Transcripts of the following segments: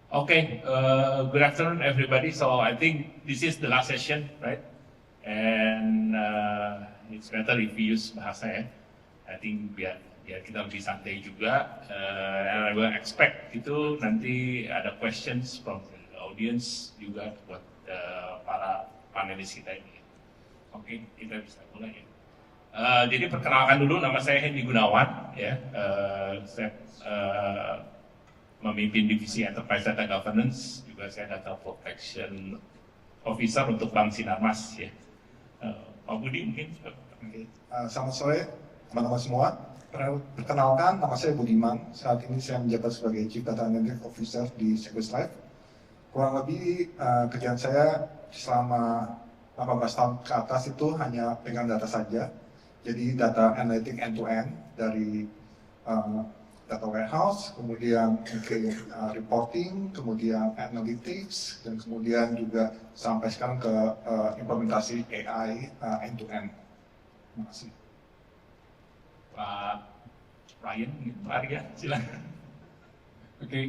Okay, good afternoon, everybody. So I think this is the last session, right? And it's better if we use bahasa ya. I think biar kita lebih santai juga. And I will expect itu nanti ada questions from the audience juga buat para panelis kita ini. Oke, kita bisa mulai ya. Jadi perkenalkan dulu, nama saya Hendy Gunawan, ya. Saya memimpin divisi Enterprise Data Governance, juga saya Data Protection Officer untuk Bank Sinarmas, ya. Pak Budi mungkin. Selamat sore teman-teman semua. Perkenalkan, nama saya Budiman. Saat ini saya menjabat sebagai Chief Data Analytics Officer di Sequence Life. Kurang lebih kerjaan saya selama 18 tahun ke atas itu hanya pegang data saja. Jadi data analytic end-to-end dari data warehouse, kemudian reporting, kemudian analytics, dan kemudian juga sampai sekarang ke implementasi AI end-to-end. Terima kasih. Pak Ryan, Pak Arya, silakan. Oke,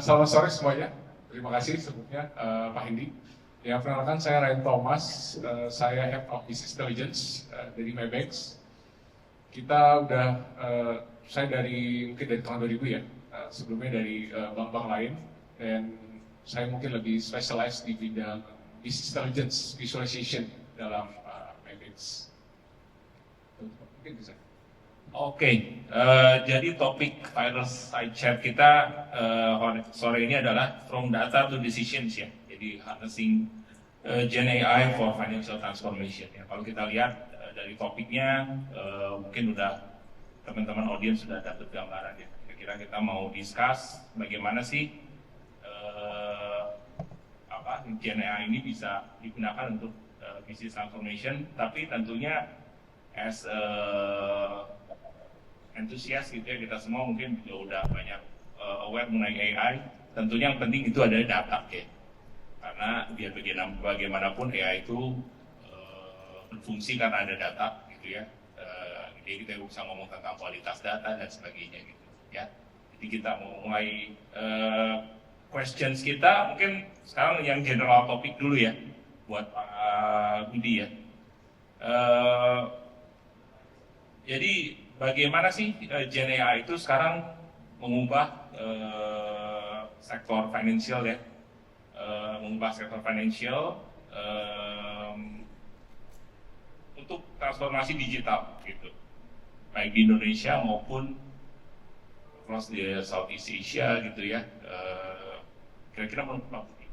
selamat sore semuanya. Terima kasih sebelumnya Pak Hendy. Ya, perkenalkan saya Ryan Thomas, saya Head of Business Intelligence dari Maybanks. Kita udah, saya mungkin dari tahun 2000 ya, sebelumnya dari bank-bank lain, dan saya mungkin lebih specialized di bidang Business Intelligence Visualization dalam Maybanks. Mungkin bisa. Oke, jadi topik fireside chat kita sore ini adalah From Data to Decisions ya. Jadi harnessing Gen AI for financial transformation. Ya, kalau kita lihat dari topiknya, mungkin udah teman-teman audiens sudah dapat gambaran ya. Kira-kira kita mau discuss bagaimana sih Gen AI ini bisa digunakan untuk business transformation, tapi tentunya as antusias gitu ya, kita semua mungkin juga udah banyak aware mengenai AI. Tentunya yang penting itu adalah data ya. Karena biar bagaimanapun AI itu berfungsi karena ada data gitu ya. Jadi kita bisa ngomong tentang kualitas data dan sebagainya gitu ya. Jadi kita mau mulai questions kita, mungkin sekarang yang general topik dulu ya buat Pak Budi ya. Jadi bagaimana sih Gen AI itu sekarang mengubah sektor financial ya, mengubah sektor financial untuk transformasi digital gitu, baik di Indonesia maupun across di Southeast Asia gitu ya. Kira-kira menurut Pak Budi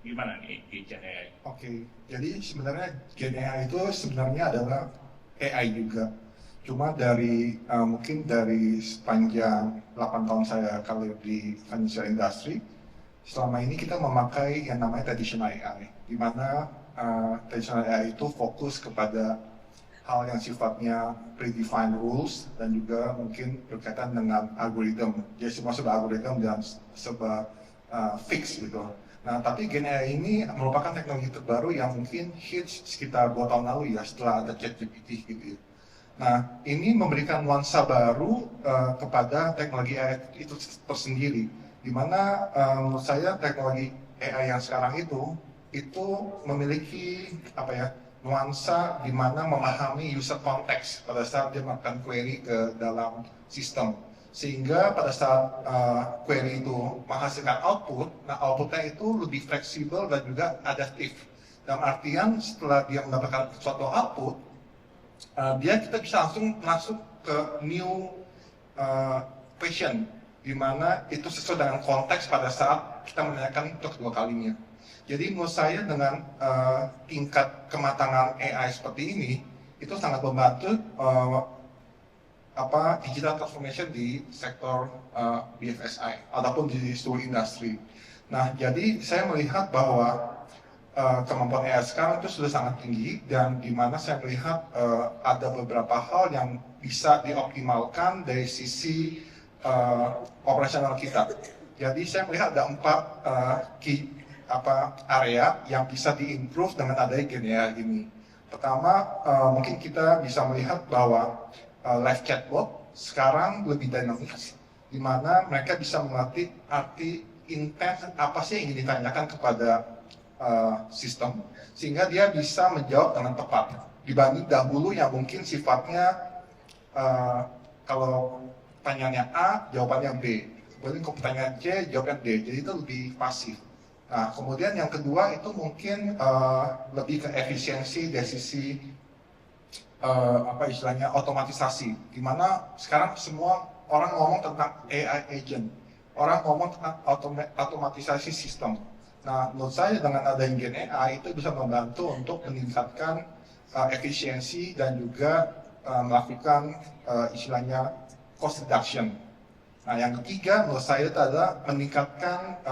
gimana nih Gen AI? Oke, jadi sebenarnya Gen AI itu sebenarnya adalah AI juga. Cuma dari mungkin dari sepanjang 8 tahun saya kalau di financial industry, selama ini kita memakai yang namanya traditional AI, di mana traditional AI itu fokus kepada hal yang sifatnya predefined rules dan juga mungkin berkaitan dengan algoritma. Jadi semua serba algoritma dan serba fix gitu. Nah, tapi Gen AI ini merupakan teknologi terbaru yang mungkin hits sekitar 2 tahun lalu ya, setelah ada ChatGPT gitu ya. Nah, ini memberikan nuansa baru kepada teknologi AI itu tersendiri, di mana menurut saya teknologi AI yang sekarang itu memiliki nuansa di mana memahami user context pada saat dia melakukan query ke dalam sistem, sehingga pada saat query itu menghasilkan output, nah outputnya itu lebih fleksibel dan juga adaptif. Dalam artian setelah dia mendapatkan suatu output, kita bisa langsung masuk ke new question, di mana itu sesuai dengan konteks pada saat kita menanyakan untuk kedua kalinya. Jadi menurut saya dengan tingkat kematangan AI seperti ini, itu sangat membantu digital transformation di sektor BFSI ataupun di seluruh industri. Nah, jadi saya melihat bahwa kemampuan AI sekarang itu sudah sangat tinggi, dan di mana saya melihat ada beberapa hal yang bisa dioptimalkan dari sisi operasional kita. Jadi saya melihat ada 4 area yang bisa diimprove dengan adanya Gen AI ini. Pertama, mungkin kita bisa melihat bahwa live chatbot sekarang lebih dinamis, di mana mereka bisa mengerti arti intent apa sih yang ingin ditanyakan kepada sistem, sehingga dia bisa menjawab dengan tepat dibanding dahulu yang mungkin sifatnya kalau pertanyaannya A, jawabannya B, kemudian kalau pertanyaan C, jawabannya D, jadi itu lebih pasif. Nah, kemudian yang kedua itu mungkin lebih ke efisiensi dari sisi apa istilahnya otomatisasi, dimana sekarang semua orang ngomong tentang AI agent, orang ngomong tentang otomatisasi sistem. Nah, menurut saya dengan adanya Gen AI itu bisa membantu untuk meningkatkan efisiensi dan juga melakukan istilahnya cost reduction. Nah, yang ketiga menurut saya itu adalah meningkatkan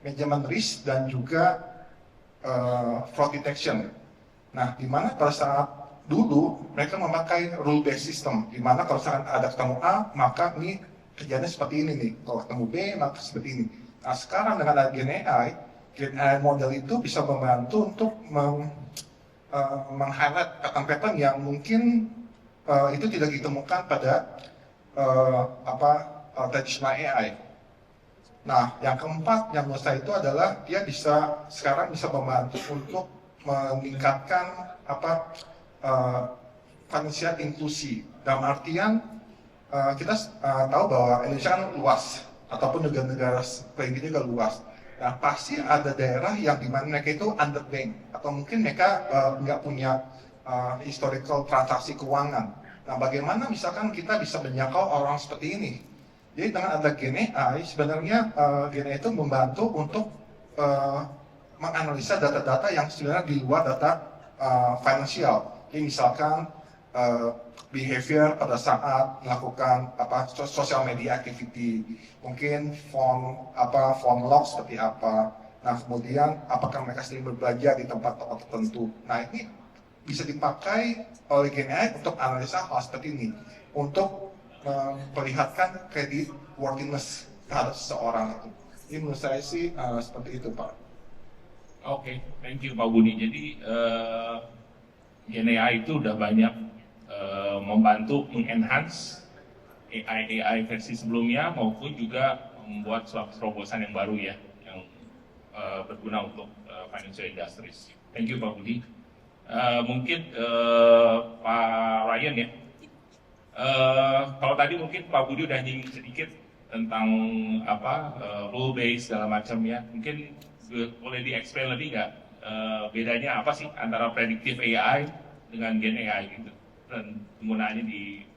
manajemen risk dan juga fraud detection. Nah, di mana pada saat dulu mereka memakai rule based system, di mana kalau misalkan ada ketemu A, maka ini kerjanya seperti ini nih. Kalau ketemu B, maka seperti ini. Nah, sekarang dengan ada Gen AI model itu bisa membantu untuk meng-highlight pattern-pattern yang mungkin itu tidak ditemukan pada traditional AI. Nah, yang keempat yang menurut saya itu adalah dia sekarang bisa membantu untuk meningkatkan financial inklusi. Dalam artian kita tahu bahwa Indonesia kan luas, ataupun negara-negara lain juga luas. Nah, pasti ada daerah yang dimana mereka itu underbanked, atau mungkin mereka nggak punya historical transaksi keuangan. Nah, bagaimana misalkan kita bisa menjangkau orang seperti ini? Jadi dengan ada Gen AI, sebenarnya Gen AI itu membantu untuk menganalisa data-data yang sebenarnya di luar data finansial. Jadi misalkan behavior pada saat melakukan social media activity, mungkin phone log seperti apa. Nah, kemudian apakah mereka sering berbelanja di tempat-tempat tertentu. Nah, ini bisa dipakai oleh Gen AI untuk analisa hal seperti ini, untuk memperlihatkan kredit worthiness terhadap seseorang itu. Ini menurut saya sih seperti itu, Pak. Oke, thank you Pak Budi. Jadi Gen AI itu udah banyak membantu mengenhance AI versi sebelumnya maupun juga membuat suatu terobosan yang baru ya, yang berguna untuk financial industries. Thank you Pak Budi. Mungkin Pak Ryan ya. Kalau tadi mungkin Pak Budi udah nyinggung sedikit tentang rule based segala macam ya. Mungkin boleh di-explain lebih nggak bedanya apa sih antara predictive AI dengan Gen AI gitu, dan penggunaannya di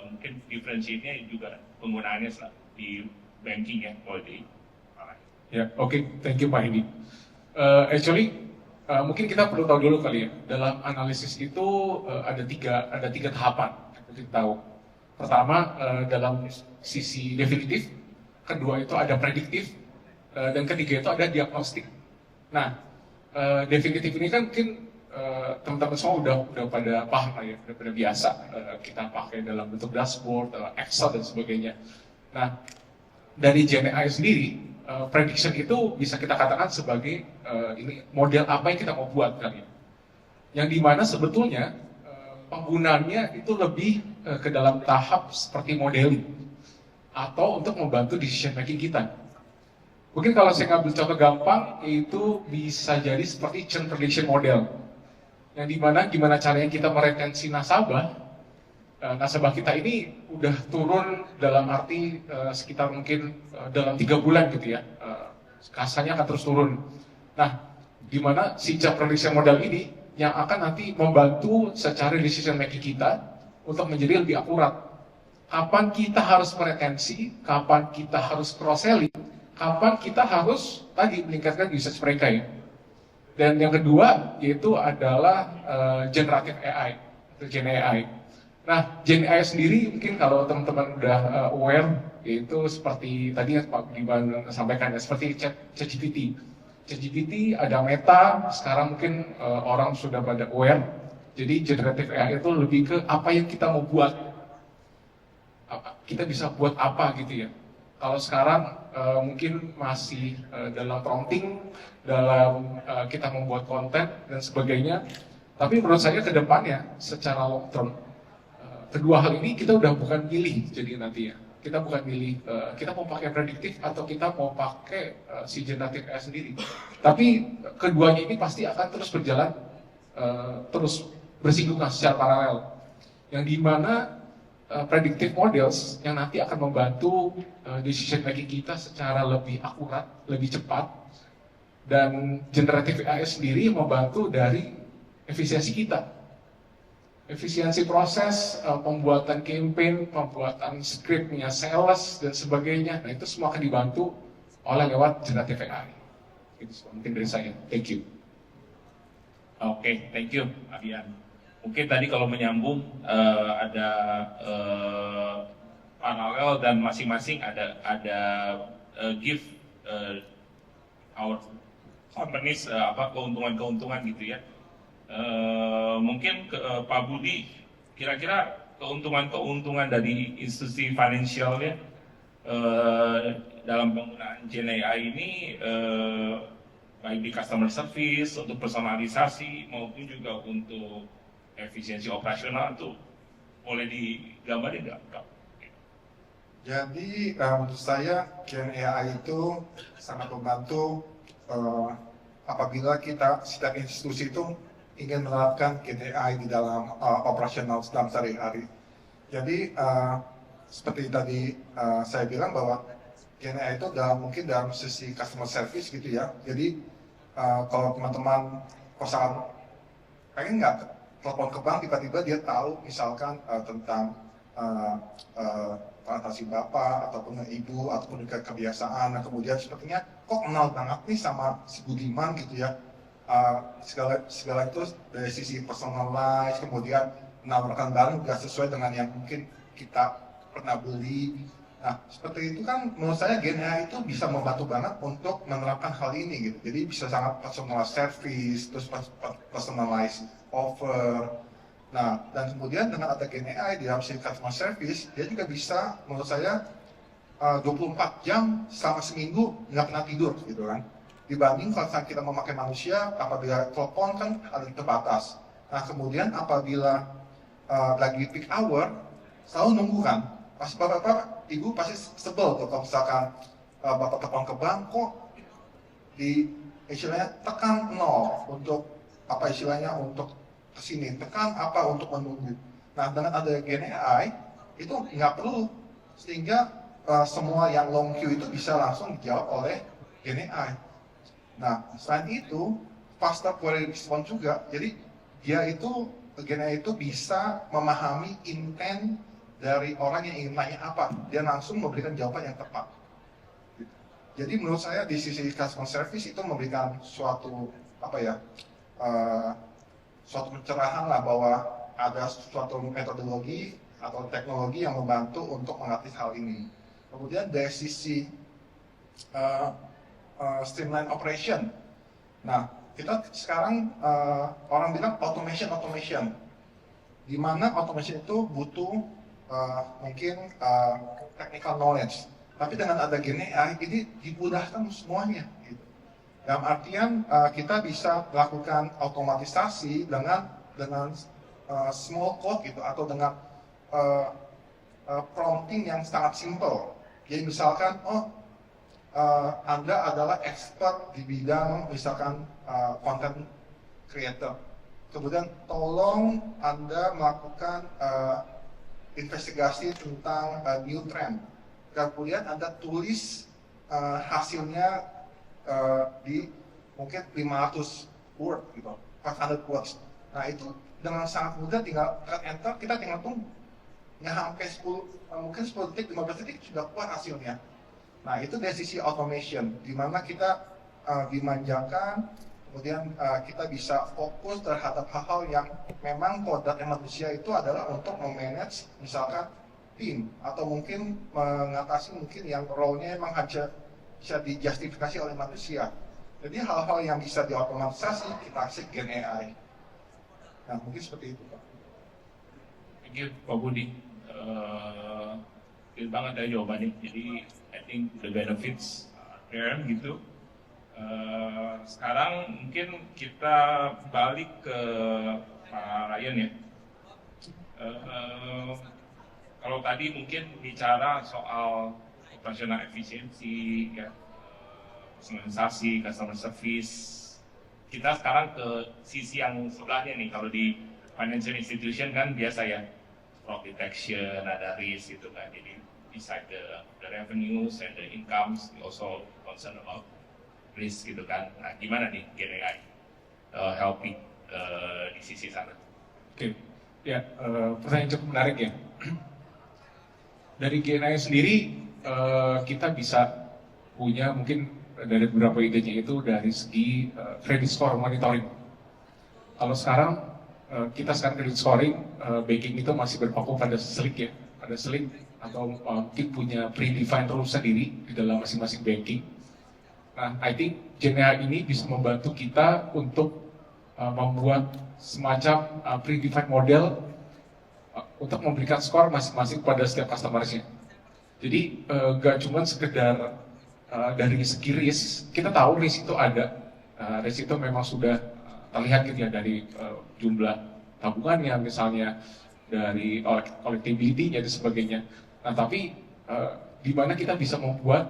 mungkin differentiate-nya juga penggunaannya di banking ya kalau di ya, oke, thank you Pak Hedi. Mungkin kita perlu tahu dulu kali ya, dalam analisis itu ada tiga tahapan yang kita tahu. Pertama dalam sisi definitif, kedua itu ada prediktif, dan ketiga itu ada diagnostik. Nah, definitif ini kan mungkin teman-teman semua udah pada paham lah ya, udah pada biasa kita pakai dalam bentuk dashboard, Excel dan sebagainya. Nah, dari Gen AI sendiri, prediction itu bisa kita katakan sebagai ini model apa yang kita mau buat kali ya. Yang dimana sebetulnya penggunaannya itu lebih ke dalam tahap seperti modeling atau untuk membantu decision making kita. Mungkin kalau saya ngambil contoh gampang, itu bisa jadi seperti churn prediction model. Yang dimana gimana caranya kita meretensi nasabah kita ini udah turun dalam arti sekitar mungkin dalam 3 bulan gitu ya, kasanya akan terus turun. Nah, dimana si churn prediction model ini yang akan nanti membantu secara decision making kita untuk menjadi lebih akurat. Kapan kita harus meretensi, kapan kita harus cross selling, kapan kita harus tadi meningkatkan usage mereka ya. Dan yang kedua yaitu adalah generative AI atau Gen AI. Nah, Gen AI sendiri mungkin kalau teman-teman udah aware, yaitu seperti tadi yang Pak Budiman sampaikan ya, seperti ChatGPT. ChatGPT ada Meta, sekarang mungkin orang sudah pada aware. Jadi generative AI itu lebih ke apa yang kita mau buat, kita bisa buat apa gitu ya. Kalau sekarang mungkin masih dalam prompting, dalam kita membuat konten dan sebagainya. Tapi menurut saya ke depannya secara long term, kedua hal ini kita udah bukan pilih jadi nanti ya. kita bukan milih kita mau pakai prediktif atau kita mau pakai si generatif AI sendiri. Tapi keduanya ini pasti akan terus berjalan, terus bersinggungan secara paralel. Yang dimana predictive models yang nanti akan membantu decision making kita secara lebih akurat, lebih cepat, dan generative AI sendiri membantu dari efisiensi kita. Efisiensi proses, pembuatan campaign, pembuatan scriptnya, sales, dan sebagainya. Nah itu semua akan dibantu oleh lewat generative AI. Itu penting dari saya. Thank you. Oke, thank you, Abian. Mungkin tadi kalau menyambung ada paralel dan masing-masing ada give our companies keuntungan-keuntungan gitu ya. Mungkin Pak Budi, kira-kira keuntungan-keuntungan dari institusi finansialnya dalam penggunaan Gen AI ini baik di customer service, untuk personalisasi maupun juga untuk efisiensi operasional itu boleh digambarin nggak? Jadi menurut saya Gen AI itu sangat membantu apabila kita setiap institusi itu ingin menerapkan Gen AI di dalam operasional dalam sehari-hari. Jadi seperti tadi saya bilang bahwa Gen AI itu mungkin dalam sisi customer service gitu ya. Jadi kalau teman-teman kosan pengen nggak telepon ke bank tiba-tiba dia tahu misalkan tentang transaksi bapak ataupun ibu ataupun juga kebiasaan. Nah kemudian sepertinya kok kenal banget nih sama si Budiman gitu ya. Segala itu dari sisi personalize, kemudian menawarkan barang juga sesuai dengan yang mungkin kita pernah beli. Nah seperti itu kan menurut saya Gen AI itu bisa membantu banget untuk menerapkan hal ini gitu. Jadi bisa sangat personalized service, terus personalized offer. Nah dan kemudian dengan ada Gen AI di dalam customer service, dia juga bisa menurut saya 24 jam selama seminggu nggak pernah tidur gitu kan. Dibanding kalau kita memakai manusia, apabila telepon kan ada terbatas. Nah kemudian apabila lagi peak hour, selalu nunggu kan. Pas bapak-bapak, ibu pasti sebel tuh kalau misalkan bapak telepon ke bank kok di istilahnya tekan 0 untuk apa istilahnya untuk kesini, tekan apa untuk menunggu. Nah dengan ada Gen AI itu nggak perlu, sehingga semua yang long queue itu bisa langsung dijawab oleh Gen AI. Nah, selain itu, faster query response juga. Jadi, Gen AI itu bisa memahami intent dari orang yang ingin tanya apa. Dia langsung memberikan jawaban yang tepat. Jadi, menurut saya di sisi customer service itu memberikan suatu suatu pencerahan lah bahwa ada suatu metodologi atau teknologi yang membantu untuk mengatasi hal ini. Kemudian dari sisi streamline operation. Nah, kita sekarang orang bilang automation, di mana automation itu butuh mungkin technical knowledge. Tapi dengan ada Gen AI ini dimudahkan semuanya. Gitu. Dalam artian kita bisa melakukan otomatisasi dengan small code gitu atau dengan prompting yang sangat simple. Jadi misalkan, Anda adalah expert di bidang misalkan content creator. Kemudian tolong Anda melakukan investigasi tentang new trend. Kemudian Anda tulis hasilnya di mungkin 500 word gitu, 500 words. Nah itu dengan sangat mudah tinggal enter, kita tinggal tunggu. Nggak sampai 10 detik, 15 detik sudah keluar hasilnya. Nah itu dari sisi automation, di mana kita dimanjakan, kemudian kita bisa fokus terhadap hal-hal yang memang kodratnya manusia itu adalah untuk memanage misalkan tim, atau mungkin mengatasi mungkin yang role-nya memang hanya bisa dijustifikasi oleh manusia. Jadi hal-hal yang bisa diotomatisasi, kita kasih Gen AI. Nah mungkin seperti itu Pak. Thank you Pak Budi. Clear banget ya jawabannya. Jadi I think the benefits are there gitu. Sekarang mungkin kita balik ke Pak Ryan ya. Kalau tadi mungkin bicara soal operasional efisiensi, ya, personalisasi, customer service, kita sekarang ke sisi yang sebelahnya nih. Kalau di financial institution kan biasa ya, fraud detection, ada risk gitu kan. Jadi beside the revenues and the incomes, we also concern about risk gitu kan. Nah, gimana nih GenAI helping di sisi sana? Oke, ya, pertanyaan cukup menarik ya. Dari GNI sendiri, kita bisa punya mungkin dari beberapa idenya itu dari segi credit score monitoring. Kalau sekarang, kita sekarang credit scoring, banking itu masih berpaku pada selik ya, pada selik atau mungkin punya predefined rules sendiri di dalam masing-masing banking. Nah, I think GenAI ini bisa membantu kita untuk membuat semacam predefined model untuk memberikan skor masing-masing pada setiap customer-nya. Jadi nggak cuma sekedar dari segi risk, kita tahu risk itu ada, risk itu memang sudah terlihat gitu ya dari jumlah tabungannya misalnya, dari collectability-nya dan sebagainya. Nah tapi di mana kita bisa membuat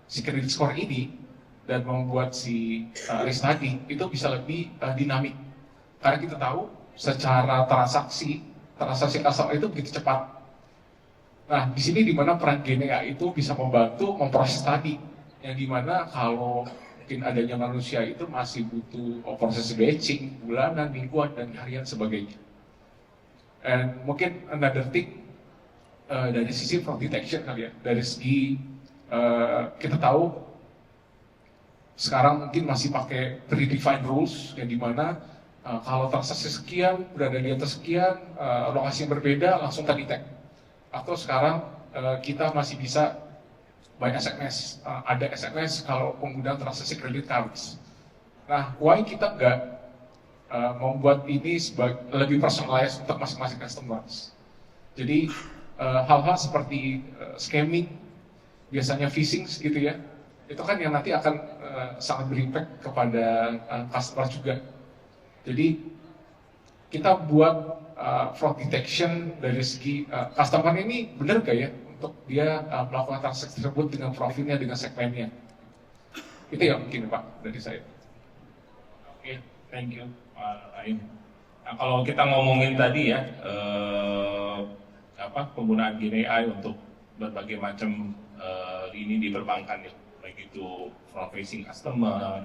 si credit score ini dan membuat si risk tadi itu bisa lebih dinamik, karena kita tahu secara transaksi customer itu begitu cepat. Nah, di sini di mana peran GenAI itu bisa membantu memproses tadi, yang dimana kalau mungkin adanya manusia itu masih butuh proses batching, bulanan, mingguan, dan harian sebagainya. And mungkin another thing dari sisi fraud detection kali ya, dari segi kita tahu sekarang mungkin masih pakai predefined rules, yang dimana kalau transaksi sekian, berada di atas sekian, lokasi yang berbeda, langsung terdetect. Atau sekarang kita masih bisa by SMS, ada SMS kalau penggunaan transaksi credit cards. Nah, why kita nggak membuat ini lebih personalized untuk masing-masing customers? Jadi, hal-hal seperti scamming, biasanya phishing gitu ya, itu kan yang nanti akan sangat berimpact kepada customer juga. Jadi kita buat fraud detection dari segi customer ini benar gak ya untuk dia melakukan transaksi tersebut dengan profilnya, dengan segmennya. Itu ya mungkin Pak dari saya. Oke, thank you Pak Aim. Nah, kalau kita ngomongin tadi ya penggunaan GenAI untuk berbagai macam ini di perbankan ya, baik itu front facing customer,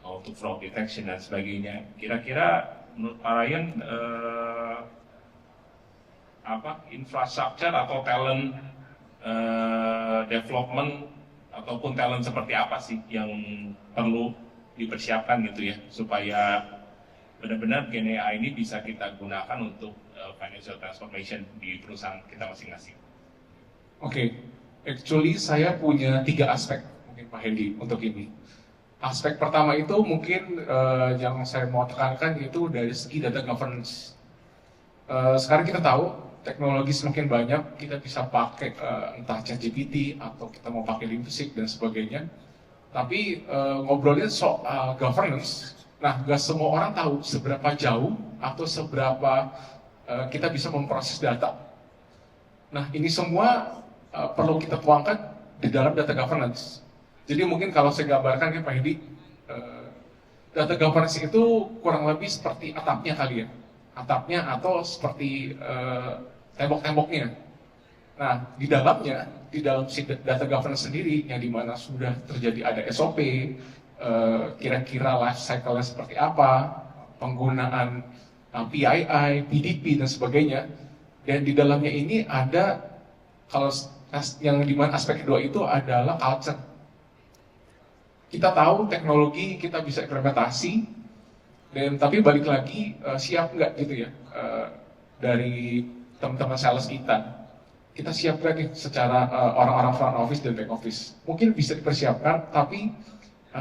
untuk fraud detection dan sebagainya. Kira-kira menurut Pak Ryan infrastruktur atau talent development ataupun talent seperti apa sih yang perlu dipersiapkan gitu ya, supaya benar-benar GenAI ini bisa kita gunakan untuk financial transformation di perusahaan kita masing-masing. Oke, actually saya punya 3 aspek mungkin Pak Hendy untuk ini. Aspek pertama itu mungkin yang saya mau tekankan itu dari segi data governance. Sekarang kita tahu teknologi semakin banyak, kita bisa pakai entah ChatGPT atau kita mau pakai DeepSeek dan sebagainya. Tapi ngobrolin soal governance, nah gak semua orang tahu seberapa jauh atau seberapa kita bisa memproses data. Nah ini semua perlu kita tuangkan di dalam data governance. Jadi mungkin kalau saya gambarkan ya Pak Hedi, data governance itu kurang lebih seperti atapnya kali ya. Atapnya atau seperti tembok-temboknya. Nah, di dalam si data governance sendiri, yang dimana sudah terjadi ada SOP, kira-kira life cycle-nya seperti apa, penggunaan PII, PDP, dan sebagainya. Dan di dalamnya ini ada, kalau yang dimana aspek kedua itu adalah culture. Kita tahu teknologi kita bisa implementasi, dan tapi balik lagi siap nggak gitu ya dari teman-teman sales kita siap nggak nih secara orang-orang front office dan back office. Mungkin bisa dipersiapkan, tapi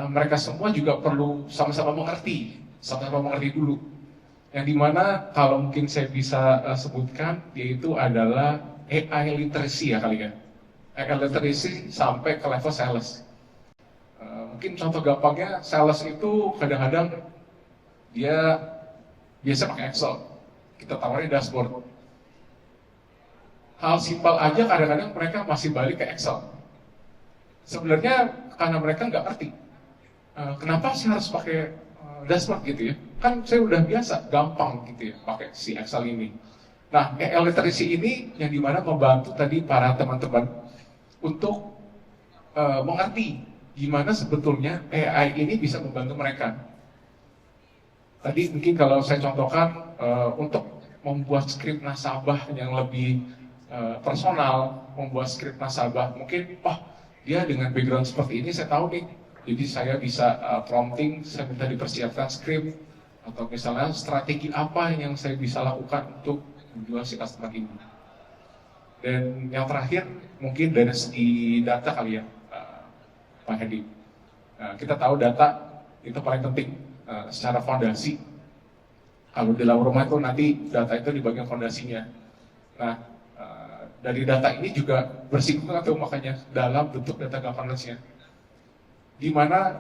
mereka semua juga perlu sama-sama mengerti dulu. Yang dimana kalau mungkin saya bisa sebutkan, yaitu adalah AI literacy ya kali ya. AI literacy sampai ke level sales. Mungkin contoh gampangnya, sales itu kadang-kadang dia biasa pakai Excel, kita tawarin dashboard. hal simpel aja kadang-kadang mereka masih balik ke Excel. Sebenarnya karena mereka nggak ngerti. Kenapa sih harus pakai dashboard gitu ya? Kan saya udah biasa, gampang gitu ya, pakai si Excel ini. Nah, AI literacy ini yang dimana membantu tadi para teman-teman untuk mengerti gimana sebetulnya AI ini bisa membantu mereka. Tadi mungkin kalau saya contohkan untuk membuat skrip nasabah yang lebih personal, membuat skrip nasabah, mungkin dia dengan background seperti ini saya tahu nih, jadi saya bisa prompting, saya minta dipersiapkan skrip, atau misalnya strategi apa yang saya bisa lakukan untuk menjual si customer ini. Dan yang terakhir mungkin dari segi data kali ya, Pak Hedi. Kita tahu data itu paling penting secara fondasi. Kalau di dalam rumah itu nanti data itu di bagian fondasinya. Nah, dari data ini juga bersinggungan tuh makanya dalam bentuk data governance-nya. Di mana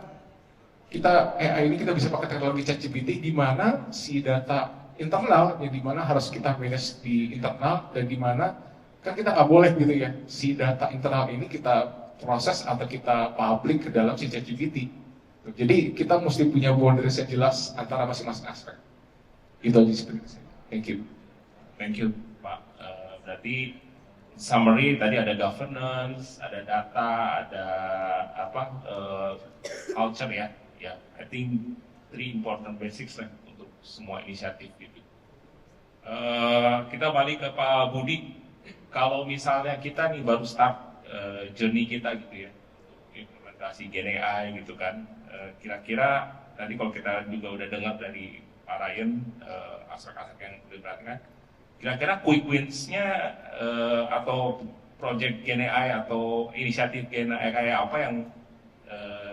kita AI ini kita bisa pakai teknologi ChatGPT di mana si data internal yang di mana harus kita manage di internal dan di mana kan kita nggak boleh gitu ya si data internal ini kita proses atau kita public ke dalam si ChatGPT. Jadi kita mesti punya boundaries yang jelas antara masing-masing aspek. Itu aja sebenarnya. Thank you. Thank you, Pak. Berarti summary tadi ada governance, ada data, ada culture ya. Ya, I think 3 important basics lah untuk semua inisiatif gitu. Kita balik ke Pak Budi. Kalau misalnya kita nih baru start journey kita gitu ya, implementasi Gen AI gitu kan, kira-kira tadi kalau kita juga udah dengar dari Pak Ryan aspek-aspek yang diperhatikan, kira-kira quick wins-nya atau project Gen AI atau inisiatif Gen AI kayak apa yang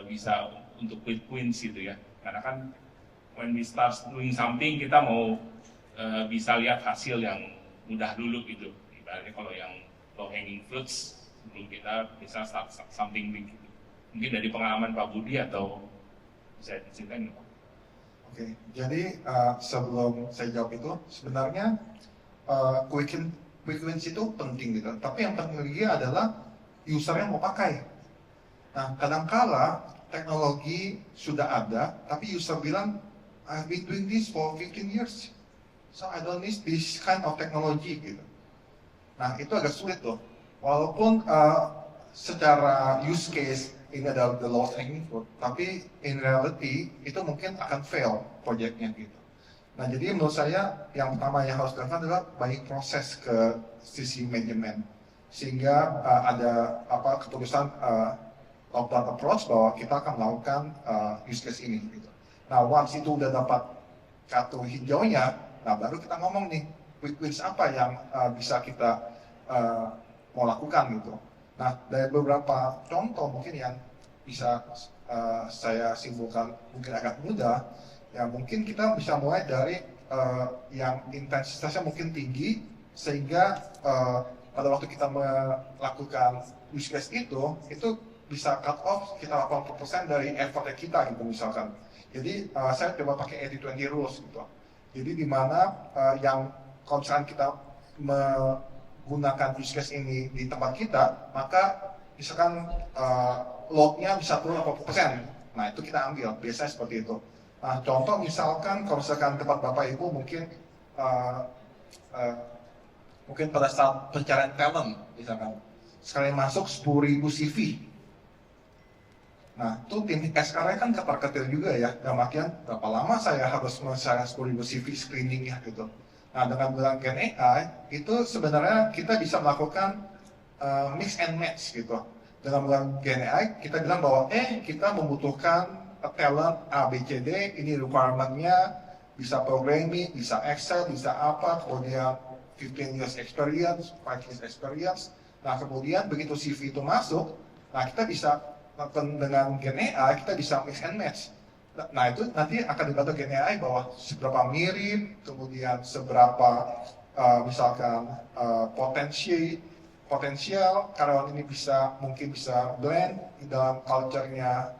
bisa untuk quick wins gitu ya? Karena kan when we start doing something kita mau bisa lihat hasil yang mudah dulu gitu. Ibaratnya kalau yang low hanging fruits sebelum kita bisa start something big gitu. Mungkin dari pengalaman Pak Budi atau bisa diceritain Pak? Oke, jadi sebelum saya jawab itu, sebenarnya quick wins itu penting gitu. Tapi yang penting lagi adalah usernya mau pakai. Nah, kadangkala teknologi sudah ada, tapi user bilang, I've been doing this for 15 years, so I don't need this kind of technology gitu. Nah, itu agak sulit tuh. Walaupun secara use case ini adalah the lowest hanging fruit, tapi in reality itu mungkin akan fail projectnya gitu. Nah, jadi menurut saya yang pertama yang harus dilakukan adalah banyak proses ke sisi manajemen, sehingga ada keputusan top-down approach bahwa kita akan melakukan use case ini gitu. Nah, once itu udah dapat kartu hijaunya, nah baru kita ngomong nih quick wins apa yang bisa kita mau lakukan gitu. Nah, dari beberapa contoh mungkin yang bisa saya simpulkan mungkin agak mudah, ya mungkin kita bisa mulai dari yang intensitasnya mungkin tinggi, sehingga pada waktu kita melakukan use case itu bisa cut off kita 80% dari effort kita gitu misalkan. Jadi saya coba pakai 80-20 rules gitu. Jadi di mana yang kalau misalkan kita menggunakan use case ini di tempat kita, maka misalkan load-nya bisa turun 80%. Nah, itu kita ambil, biasanya seperti itu. Nah, contoh misalkan kalau misalkan tempat Bapak Ibu mungkin mungkin pada saat pencarian talent misalkan sekali masuk 10.000 CV. Nah, itu tim SR kan ketar-ketir juga ya, dalam artian berapa lama saya harus menyelesaikan 10.000 CV screening-nya gitu. Nah, dengan menggunakan Gen AI, itu sebenarnya kita bisa melakukan mix and match gitu. Dengan menggunakan Gen AI, kita bilang bahwa kita membutuhkan talent A, B, C, D, ini requirement-nya, bisa programming, bisa Excel, bisa apa, kemudian 15 years experience, 5 years experience. Nah, kemudian begitu CV itu masuk, nah kita bisa dengan Gen AI, kita bisa mix and match. Nah, itu nanti akan dibantu Gen AI bahwa seberapa mirip, kemudian seberapa misalkan potensial karyawan ini mungkin bisa blend di dalam culture-nya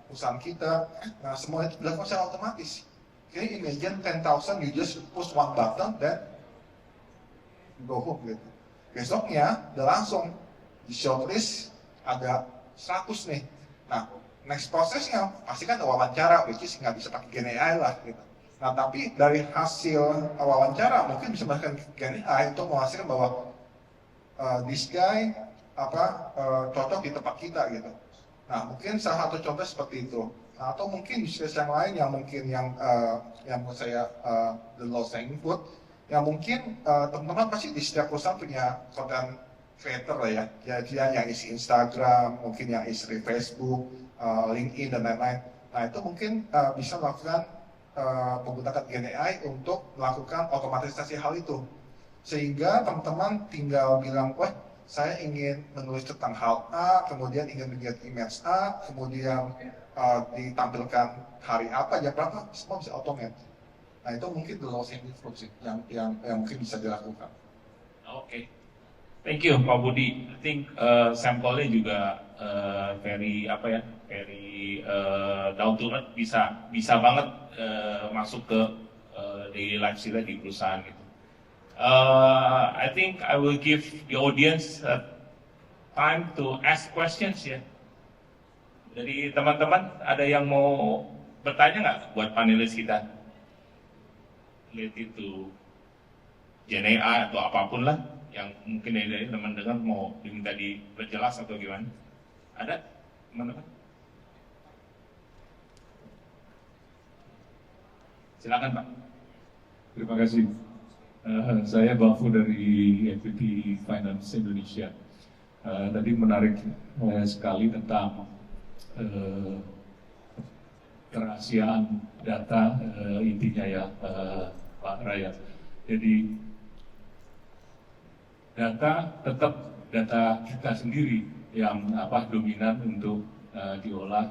perusahaan kita. Nah, semua itu dilakukan secara otomatis. Can you imagine 10,000 you just push one button then go home gitu. Besoknya udah langsung di shortlist ada 100 nih. Nah, next prosesnya pasti kan wawancara, which is nggak bisa pakai Gen AI lah gitu. Nah, tapi dari hasil wawancara mungkin bisa menggunakan Gen AI untuk menghasilkan bahwa this guy cocok di tempat kita gitu. Nah, mungkin salah satu contoh seperti itu. Nah, atau mungkin bisnis yang lain yang mungkin yang menurut saya the low hanging fruit, yang mungkin teman-teman pasti di setiap perusahaan punya content creator lah ya. Jadi yang isi Instagram, mungkin yang isi Facebook, LinkedIn dan lain-lain. Nah, itu mungkin bisa melakukan menggunakan Gen AI untuk melakukan otomatisasi hal itu. Sehingga teman-teman tinggal bilang, wah, saya ingin menulis tentang hal A, kemudian ingin membuat image A, kemudian ditampilkan hari apa, jam berapa, semua bisa otomatis. Nah, itu mungkin the low hanging fruit sih, yang mungkin bisa dilakukan. Oke. Thank you Pak Budi. I think sampelnya juga very down to earth, bisa banget masuk ke daily life sila di perusahaan gitu. I think I will give the audience time to ask questions ya. Jadi teman-teman ada yang mau bertanya nggak buat panelis kita? Related to Gen AI atau apapun lah yang mungkin dari teman-teman mau diminta diperjelas atau gimana? Ada teman-teman? Silakan Pak. Terima kasih. Saya Bafu dari FPT Finance Indonesia. Tadi menarik sekali tentang kerahasiaan data, intinya ya Pak Raya. Jadi data tetap data kita sendiri yang dominan untuk diolah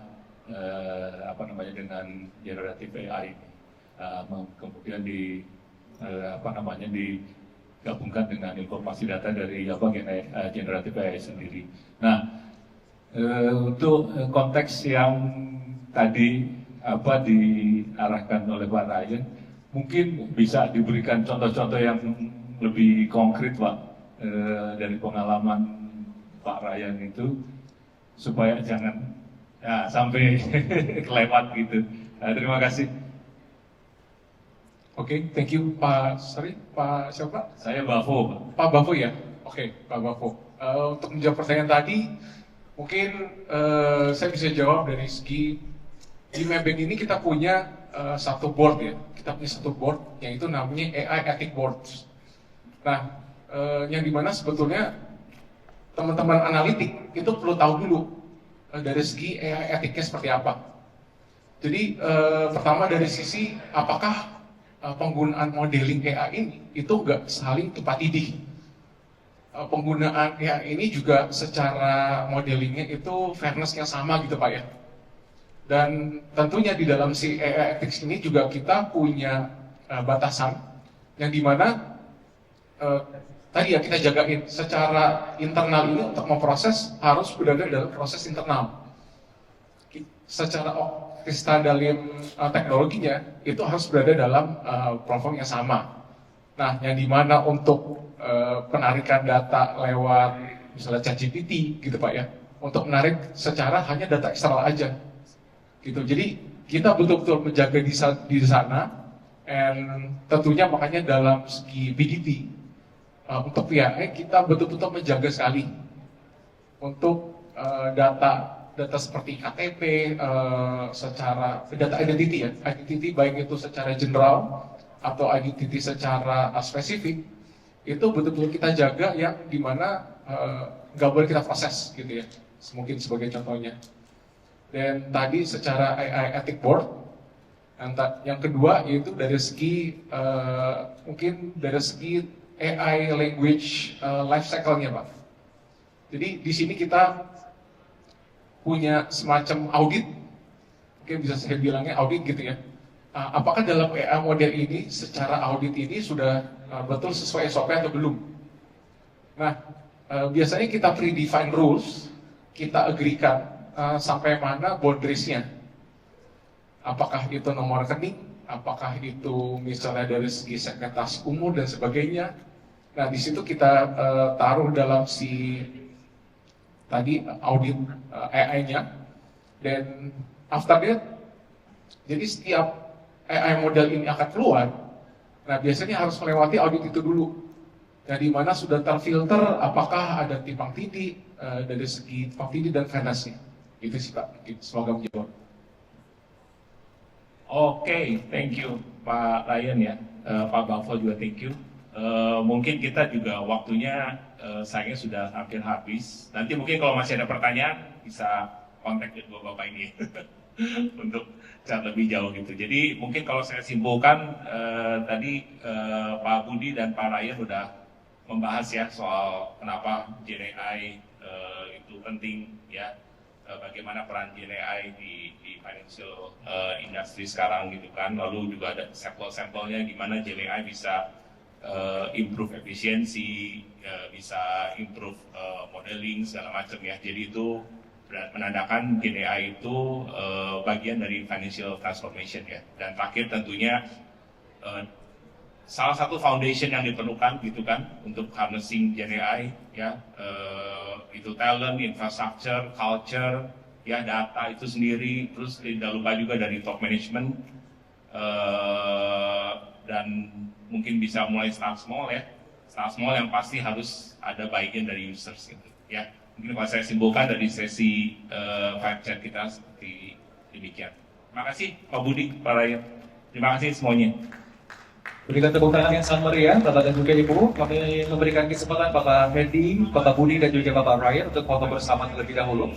dengan generative AI. Kemudian digabungkan dengan informasi data dari generative AI sendiri. Nah, untuk konteks yang tadi diarahkan oleh Pak Ryan, mungkin bisa diberikan contoh-contoh yang lebih konkret Pak dari pengalaman Pak Ryan itu, supaya jangan sampai kelewat gitu. Terima kasih. Oke, thank you Pak siapa? Saya Bafo, Pak. Pak Bafo ya? Oke, Pak Bafo. Untuk menjawab pertanyaan tadi, mungkin saya bisa jawab dari segi di Maybank ini kita punya satu board ya. Kita punya satu board yang itu namanya AI Ethic Board. Nah, yang dimana sebetulnya teman-teman analitik itu perlu tahu dulu dari segi AI etiknya seperti apa. Jadi pertama dari sisi apakah penggunaan modeling AI ini itu nggak saling tumpang tindih. Penggunaan AI ini juga secara modelingnya itu fairness-nya sama gitu Pak ya. Dan tentunya di dalam si AI ethics ini juga kita punya batasan yang dimana tadi ya kita jagain secara internal ini untuk memproses harus berada dalam proses internal. Secara dalam teknologinya itu harus berada dalam platform yang sama. Nah, yang dimana untuk penarikan data lewat misalnya ChatGPT gitu Pak ya, untuk menarik secara hanya data eksternal aja, gitu. Jadi kita betul-betul menjaga di sana, and tentunya makanya dalam segi PDP untuk PIA kita betul-betul menjaga sekali untuk data seperti KTP, secara data identity ya, identity baik itu secara general atau identity secara spesifik, itu betul-betul kita jaga yang dimana nggak boleh kita proses gitu ya, mungkin sebagai contohnya. Dan tadi secara AI Ethic Board, yang kedua yaitu dari segi mungkin dari segi AI language life cycle-nya Pak. Jadi di sini kita punya semacam audit, mungkin bisa saya bilangnya audit gitu ya. Apakah dalam AI model ini secara audit ini sudah betul sesuai SOP atau belum? Nah, biasanya kita predefine rules, kita agreekan sampai mana boundariesnya. Apakah itu nomor rekening, apakah itu misalnya dari segi segmentasi umur dan sebagainya, Nah, di situ kita taruh dalam si tadi audit AI-nya, dan after that, jadi setiap AI model ini akan keluar, nah biasanya harus melewati audit itu dulu. Nah, di mana sudah terfilter apakah ada timpang tindih dari segi timpang tindih dan fairness-nya. Itu sih Pak, semoga menjawab. Oke, thank you Pak Ryan ya, Pak Bafo juga thank you. Mungkin kita juga waktunya sayangnya sudah hampir habis. Nanti mungkin kalau masih ada pertanyaan bisa kontak kedua Bapak ini untuk chat lebih jauh gitu. Jadi mungkin kalau saya simpulkan tadi Pak Budi dan Pak Ryan sudah membahas ya soal kenapa GenAI itu penting ya, bagaimana peran GenAI di financial industry sekarang gitu kan. Lalu juga ada sampel-sampelnya gimana GenAI bisa improve efisiensi, bisa improve modeling segala macam ya. Jadi itu menandakan GenAI itu bagian dari financial transformation ya. Dan terakhir tentunya salah satu foundation yang diperlukan gitu kan untuk harnessing GenAI ya, itu talent, infrastructure, culture, ya data itu sendiri, terus tidak lupa juga dari top management, dan mungkin bisa mulai start small ya, start small yang pasti harus ada buy-in dari users gitu ya. Mungkin kalau saya simpulkan dari sesi live chat kita seperti demikian. Terima kasih Pak Budi, Pak Ryan, terima kasih semuanya. Berikan tepuk tangan yang sangat meriah, Bapak dan juga Ibu. Kami memberikan kesempatan Bapak Hendy, Bapak Budi, dan juga Bapak Ryan untuk foto bersama terlebih dahulu.